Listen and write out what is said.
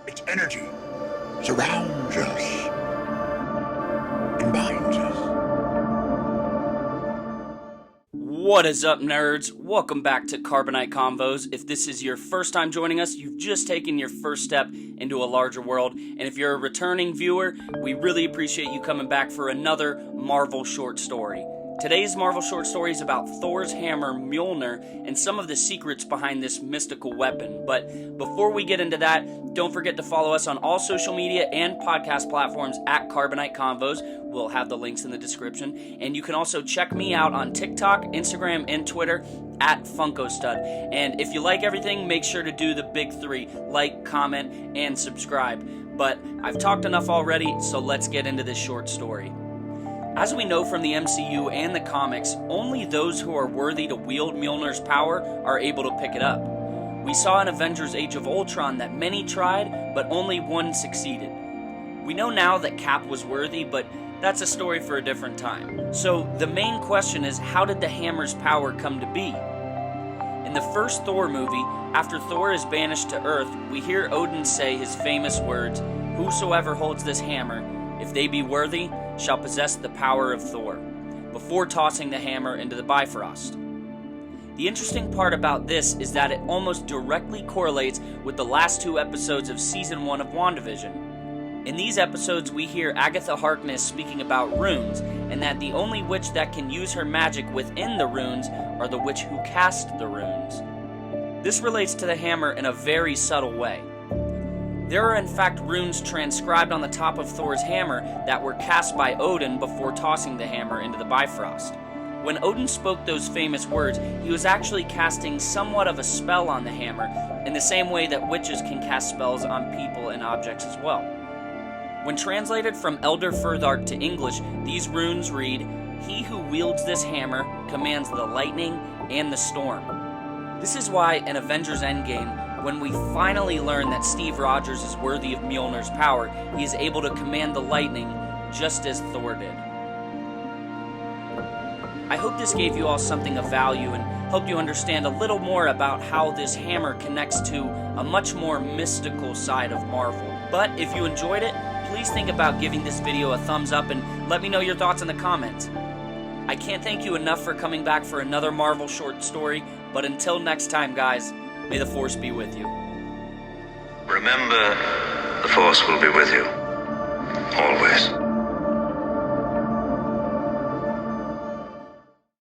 Its energy surrounds us and binds us. What is up, nerds? Welcome back to Carbonite Convos. If this is your first time joining us, you've just taken your first step into a larger world. And if you're a returning viewer, we really appreciate you coming back for another Marvel short story. Today's Marvel short story is about Thor's hammer, Mjolnir, and some of the secrets behind this mystical weapon. But before we get into that, don't forget to follow us on all social media and podcast platforms at Carbonite Convos. We'll have the links in the description. And you can also check me out on TikTok, Instagram, and Twitter at FunkoStud. And if you like everything, make sure to do the big three: like, comment, and subscribe. But I've talked enough already, so let's get into this short story. As we know from the MCU and the comics, only those who are worthy to wield Mjolnir's power are able to pick it up. We saw in Avengers Age of Ultron that many tried, but only one succeeded. We know now that Cap was worthy, but that's a story for a different time. So the main question is, how did the hammer's power come to be? In the first Thor movie, after Thor is banished to Earth, we hear Odin say his famous words, "Whosoever holds this hammer, if they be worthy, shall possess the power of Thor," before tossing the hammer into the Bifrost. The interesting part about this is that it almost directly correlates with the last two episodes of Season 1 of WandaVision. In these episodes, we hear Agatha Harkness speaking about runes, and that the only witch that can use her magic within the runes are the witch who cast the runes. This relates to the hammer in a very subtle way. There are in fact runes transcribed on the top of Thor's hammer that were cast by Odin before tossing the hammer into the Bifrost. When Odin spoke those famous words, he was actually casting somewhat of a spell on the hammer, in the same way that witches can cast spells on people and objects as well. When translated from Elder Furthark to English, these runes read, "He who wields this hammer commands the lightning and the storm." This is why in Avengers Endgame, when we finally learn that Steve Rogers is worthy of Mjolnir's power, he is able to command the lightning just as Thor did. I hope this gave you all something of value and helped you understand a little more about how this hammer connects to a much more mystical side of Marvel. But if you enjoyed it, please think about giving this video a thumbs up and let me know your thoughts in the comments. I can't thank you enough for coming back for another Marvel short story, but until next time, guys, may the Force be with you. Remember, the Force will be with you. Always.